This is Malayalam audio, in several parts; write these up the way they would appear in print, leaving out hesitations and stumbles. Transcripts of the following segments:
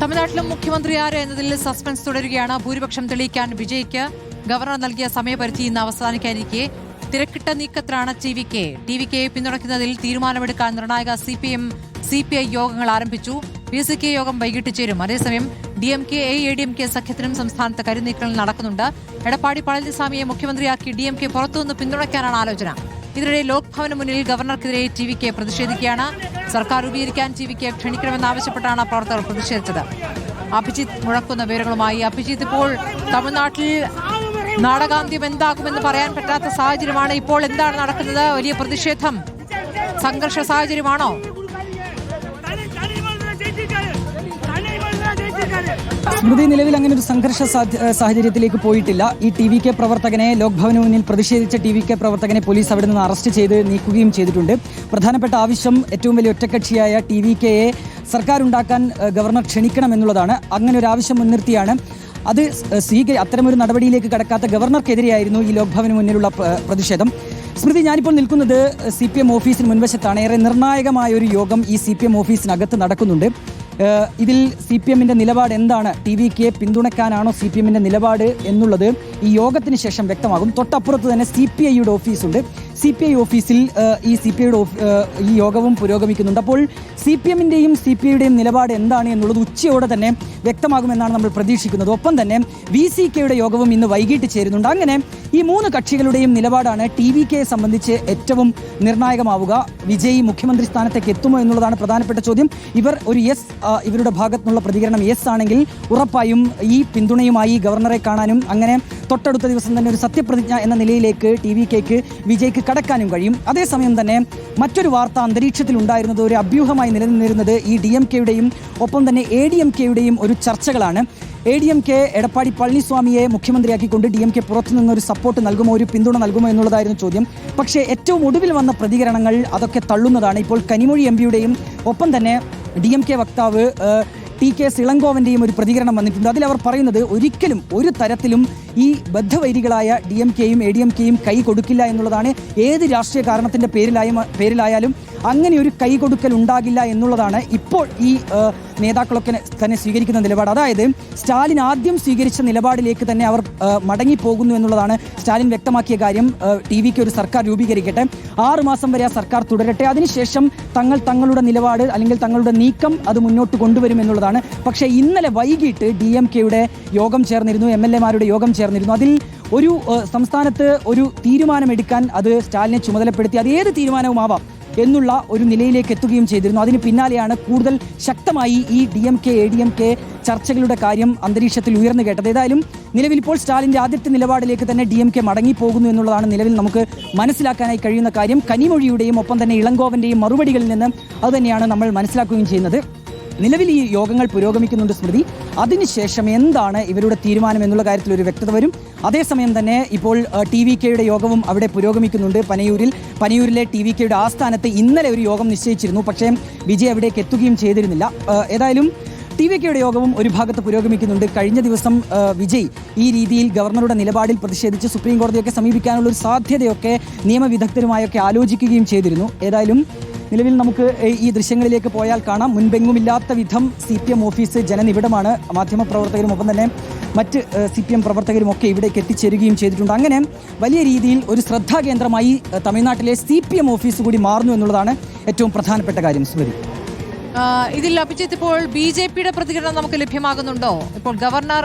തമിഴ്നാട്ടിലും മുഖ്യമന്ത്രി ആര് എന്നതിൽ സസ്പെൻസ് തുടരുകയാണ്. ഭൂരിപക്ഷം തെളിയിക്കാൻ വിജയ്ക്ക് ഗവർണർ നൽകിയ സമയപരിധി ഇന്ന് അവസാനിക്കാനിരിക്കെ തിരക്കിട്ട നീക്കത്തിലാണ് ടി വി കെ പിന്തുണയ്ക്കുന്നതിൽ തീരുമാനമെടുക്കാൻ നിർണായക CPI യോഗങ്ങൾ ആരംഭിച്ചു. PCK യോഗം വൈകിട്ട് ചേരും. അതേസമയം DMK ADMK സഖ്യത്തിനും സംസ്ഥാനത്ത് കരുനീക്കങ്ങൾ നടക്കുന്നുണ്ട്. എടപ്പാടി പളനിസ്വാമിയെ മുഖ്യമന്ത്രിയാക്കി DMK പുറത്തുനിന്ന് പിന്തുണയ്ക്കാനാണ് ആലോചന. ഇതിനിടെ ലോക്ഭവന് മുന്നിൽ ഗവർണർക്കെതിരെ TVK പ്രതിഷേധിക്കുകയാണ്. സർക്കാർ രൂപീകരിക്കാൻ TVK ക്ഷണിക്കണമെന്നാവശ്യപ്പെട്ടാണ് പ്രവർത്തകർ പ്രതിഷേധിച്ചത്. അഭിജിത്ത് മുഴക്കുന്ന വിവരങ്ങളുമായി. അഭിജിത്ത്, ഇപ്പോൾ തമിഴ്നാട്ടിൽ നാടകാന്ത്യം എന്താകുമെന്ന് പറയാൻ പറ്റാത്ത സാഹചര്യമാണ്. ഇപ്പോൾ എന്താണ് നടക്കുന്നത്? വലിയ പ്രതിഷേധം, സംഘർഷ സാഹചര്യമാണോ? സ്മൃതി, നിലവിൽ അങ്ങനെ ഒരു സംഘർഷ സാഹചര്യത്തിലേക്ക് പോയിട്ടില്ല. ഈ TVK പ്രവർത്തകനെ, ലോക്ഭവന് മുന്നിൽ പ്രതിഷേധിച്ച TVK പ്രവർത്തകനെ പോലീസ് അവിടെ നിന്ന് അറസ്റ്റ് ചെയ്ത് നീക്കുകയും ചെയ്തിട്ടുണ്ട്. പ്രധാനപ്പെട്ട ആവശ്യം ഏറ്റവും വലിയ ഒറ്റക്കക്ഷിയായ TVKയെ സർക്കാർ ഉണ്ടാക്കാൻ ഗവർണർ ക്ഷണിക്കണമെന്നുള്ളതാണ്. അങ്ങനെ ഒരു ആവശ്യം മുൻനിർത്തിയാണ് അത് അത്തരമൊരു നടപടിയിലേക്ക് കടക്കാത്ത ഗവർണർക്കെതിരെയായിരുന്നു ഈ ലോക്ഭവന് മുന്നിലുള്ള പ്രതിഷേധം. സ്മൃതി, ഞാനിപ്പോൾ നിൽക്കുന്നത് CPM ഓഫീസിന് മുൻവശത്താണ്. ഏറെ നിർണായകമായ ഒരു യോഗം ഈ CPM ഓഫീസിനകത്ത് നടക്കുന്നുണ്ട്. ഇതിൽ CPMന്റെ നിലപാട് എന്താണ്, TVKയെ പിന്തുണയ്ക്കാനാണോ CPMന്റെ നിലപാട് എന്നുള്ളത് ഈ യോഗത്തിന് ശേഷം വ്യക്തമാകും. തൊട്ടപ്പുറത്ത് തന്നെ CPIയുടെ ഓഫീസുണ്ട്. CPI ഓഫീസിൽ ഈ യോഗവും പുരോഗമിക്കുന്നുണ്ട്. അപ്പോൾ CPMന്റെയും CPIയുടെയും നിലപാട് എന്താണ് എന്നുള്ളത് ഉച്ചയോടെ തന്നെ വ്യക്തമാകുമെന്നാണ് നമ്മൾ പ്രതീക്ഷിക്കുന്നത്. ഒപ്പം തന്നെ VCKയുടെ യോഗവും ഇന്ന് വൈകിട്ട് ചേരുന്നുണ്ട്. അങ്ങനെ ഈ മൂന്ന് കക്ഷികളുടെയും നിലപാടാണ് TVKയെ സംബന്ധിച്ച് ഏറ്റവും നിർണായകമാവുക. വിജയ് മുഖ്യമന്ത്രി സ്ഥാനത്തേക്ക് എത്തുമോ എന്നുള്ളതാണ് പ്രധാനപ്പെട്ട ചോദ്യം. ഇവരുടെ ഭാഗത്തുനിന്നുള്ള പ്രതികരണം ആണെങ്കിൽ ഉറപ്പായും ഈ പിന്തുണയുമായി ഗവർണറെ കാണാനും അങ്ങനെ തൊട്ടടുത്ത ദിവസം തന്നെ ഒരു സത്യപ്രതിജ്ഞ എന്ന നിലയിലേക്ക് TVKക്ക് വിജയ്ക്ക് കടക്കാനും കഴിയും. അതേസമയം തന്നെ മറ്റൊരു വാർത്ത അന്തരീക്ഷത്തിൽ ഉണ്ടായിരുന്നത്, ഒരു അഭ്യൂഹമായി നിലനിന്നിരുന്നത് ഈ DMKയുടെയും ഒപ്പം തന്നെ ADMKയുടെയും ഒരു ചർച്ചകളാണ്. ADMK എടപ്പാടി പളനിസ്വാമിയെ മുഖ്യമന്ത്രിയാക്കിക്കൊണ്ട് DMK പുറത്തുനിന്നൊരു സപ്പോർട്ട് നൽകുമോ, ഒരു പിന്തുണ നൽകുമോ എന്നുള്ളതായിരുന്നു ചോദ്യം. പക്ഷേ ഏറ്റവും ഒടുവിൽ വന്ന പ്രതികരണങ്ങൾ അതൊക്കെ തള്ളുന്നതാണ്. ഇപ്പോൾ കനിമൊഴി MPയുടെയും ഒപ്പം തന്നെ DMK വക്താവ് TK ഇളങ്കോവന്റെയും ഒരു പ്രതികരണം വന്നിട്ടുണ്ട്. അതിൽ അവർ പറയുന്നത് ഒരിക്കലും ഒരു തരത്തിലും ഈ ബദ്ധവൈരികളായ DMKയും ADMKയും കൈ കൊടുക്കില്ല എന്നുള്ളതാണ്. ഏത് രാഷ്ട്രീയ കാരണത്തിൻ്റെ പേരിലായാലും അങ്ങനെ ഒരു കൈ കൊടുക്കൽ ഉണ്ടാകില്ല എന്നുള്ളതാണ് ഇപ്പോൾ ഈ നേതാക്കളൊക്കെ തന്നെ സ്വീകരിക്കുന്ന നിലപാട്. അതായത് സ്റ്റാലിൻ ആദ്യം സ്വീകരിച്ച നിലപാടിലേക്ക് തന്നെ അവർ മടങ്ങിപ്പോകുന്നു എന്നുള്ളതാണ് സ്റ്റാലിൻ വ്യക്തമാക്കിയ കാര്യം. TVK ഒരു സർക്കാർ രൂപീകരിക്കട്ടെ, 6 മാസം വരെ ആ സർക്കാർ തുടരട്ടെ, അതിനുശേഷം തങ്ങളുടെ നിലപാട് അല്ലെങ്കിൽ തങ്ങളുടെ നീക്കം അത് മുന്നോട്ട് കൊണ്ടുവരും എന്നുള്ളതാണ്. പക്ഷേ ഇന്നലെ വൈകിട്ട് DMKയുടെ യോഗം ചേർന്നിരുന്നു, MLAമാരുടെ യോഗം ചേർന്നിരുന്നു. അതിൽ ഒരു സംസ്ഥാനത്ത് ഒരു തീരുമാനമെടുക്കാൻ അത് സ്റ്റാലിനെ ചുമതലപ്പെടുത്തി, അത് ഏത് തീരുമാനവുമാവാം എന്നുള്ള ഒരു നിലയിലേക്ക് എത്തുകയും ചെയ്തിരുന്നു. അതിന് പിന്നാലെയാണ് കൂടുതൽ ശക്തമായി ഈ DMK ADMK ചർച്ചകളുടെ കാര്യം അന്തരീക്ഷത്തിൽ ഉയർന്നു കേട്ടത്. ഏതായാലും നിലവിൽ ഇപ്പോൾ സ്റ്റാലിൻ്റെ ആദ്യത്തെ നിലപാടിലേക്ക് തന്നെ DMK മടങ്ങിപ്പോകുന്നു എന്നുള്ളതാണ് നിലവിൽ നമുക്ക് മനസ്സിലാക്കാനായി കഴിയുന്ന കാര്യം. കനിമൊഴിയുടെയും ഒപ്പം തന്നെ ഇളങ്കോവന്റെയും മറുപടികളിൽ നിന്ന് അതുതന്നെയാണ് നമ്മൾ മനസ്സിലാക്കുകയും ചെയ്യുന്നത്. നിലവിൽ ഈ യോഗങ്ങൾ പുരോഗമിക്കുന്നുണ്ട് സ്മൃതി. അതിനുശേഷം എന്താണ് ഇവരുടെ തീരുമാനം എന്നുള്ള കാര്യത്തിൽ ഒരു വ്യക്തത വരും. അതേസമയം തന്നെ ഇപ്പോൾ TVKയുടെ യോഗവും അവിടെ പുരോഗമിക്കുന്നുണ്ട്. പനയൂരിലെ TVKയുടെ ആസ്ഥാനത്ത് ഇന്നലെ ഒരു യോഗം നിശ്ചയിച്ചിരുന്നു. പക്ഷേ വിജയ് അവിടേക്ക് എത്തുകയും ചെയ്തിരുന്നില്ല. ഏതായാലും TVKയുടെ യോഗവും ഒരു ഭാഗത്ത് പുരോഗമിക്കുന്നുണ്ട്. കഴിഞ്ഞ ദിവസം വിജയ് ഈ രീതിയിൽ ഗവർണറുടെ നിലപാടിൽ പ്രതിഷേധിച്ച് സുപ്രീം കോടതിയൊക്കെ സമീപിക്കാനുള്ള ഒരു സാധ്യതയൊക്കെ നിയമവിദഗ്ധരുമായൊക്കെ ആലോചിക്കുകയും ചെയ്തിരുന്നു. ഏതായാലും നിലവിൽ നമുക്ക് ഈ ദൃശ്യങ്ങളിലേക്ക് പോയാൽ കാണാം, മുൻപെങ്ങുമില്ലാത്ത വിധം CPM ഓഫീസ് ജനനിബിഡമാണ്. മാധ്യമപ്രവർത്തകരും ഒപ്പം തന്നെ മറ്റ് CPM പ്രവർത്തകരും ഒക്കെ ഇവിടേക്ക് എത്തിച്ചേരുകയും ചെയ്തിട്ടുണ്ട്. അങ്ങനെ വലിയ രീതിയിൽ ഒരു ശ്രദ്ധാകേന്ദ്രമായി തമിഴ്നാട്ടിലെ CPM ഓഫീസ് കൂടി മാറുന്നു എന്നുള്ളതാണ് ഏറ്റവും പ്രധാനപ്പെട്ട കാര്യം. സ്മൃതി, ഇതിൽ അഭിജിത്ത്, ഇപ്പോൾ BJPയുടെ പ്രതികരണം നമുക്ക് ലഭ്യമാകുന്നുണ്ടോ? ഇപ്പോൾ ഗവർണർ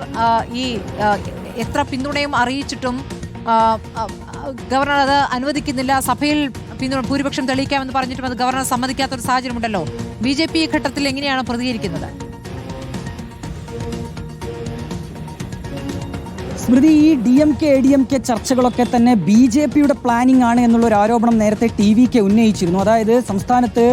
ഈ എത്ര പിന്തുണയും അറിയിച്ചിട്ടും ഗവർണർ അത് അനുവദിക്കുന്നില്ല. സഭയിൽ ഭൂരിപക്ഷം തെളിയിക്കാമെന്ന് പറഞ്ഞിട്ടും അത് ഗവർണർ സമ്മതിക്കാത്തൊരു സാഹചര്യമുണ്ടല്ലോ. BJP ഈ ഘട്ടത്തിൽ എങ്ങനെയാണ് പ്രതികരിക്കുന്നത്? സ്മൃതി, ഈ DMK ADMK ചർച്ചകളൊക്കെ തന്നെ BJPയുടെ പ്ലാനിംഗ് ആണ് എന്നുള്ളൊരു ആരോപണം നേരത്തെ TVK ഉന്നയിച്ചിരുന്നു. അതായത് സംസ്ഥാനത്ത്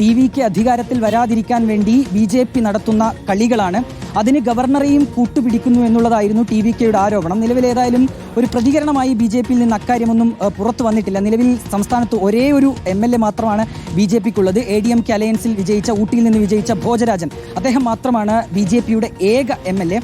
TVK അധികാരത്തിൽ വരാതിരിക്കാൻ വേണ്ടി BJP നടത്തുന്ന കളികളാണ്, അതിന് ഗവർണറെയും കൂട്ടുപിടിക്കുന്നു എന്നുള്ളതായിരുന്നു TVKയുടെ ആരോപണം. നിലവിൽ ഏതായാലും ഒരു പ്രതികരണമായി BJPയിൽ നിന്ന് അക്കാര്യമൊന്നും പുറത്തു വന്നിട്ടില്ല. നിലവിൽ സംസ്ഥാനത്ത് ഒരേ ഒരു MLA മാത്രമാണ് BJPക്കുള്ളത്. ADMK അലയൻസിൽ വിജയിച്ച, ഊട്ടിയിൽ നിന്ന് വിജയിച്ച ഭോജരാജൻ, അദ്ദേഹം മാത്രമാണ് BJPയുടെ ഏക MLA.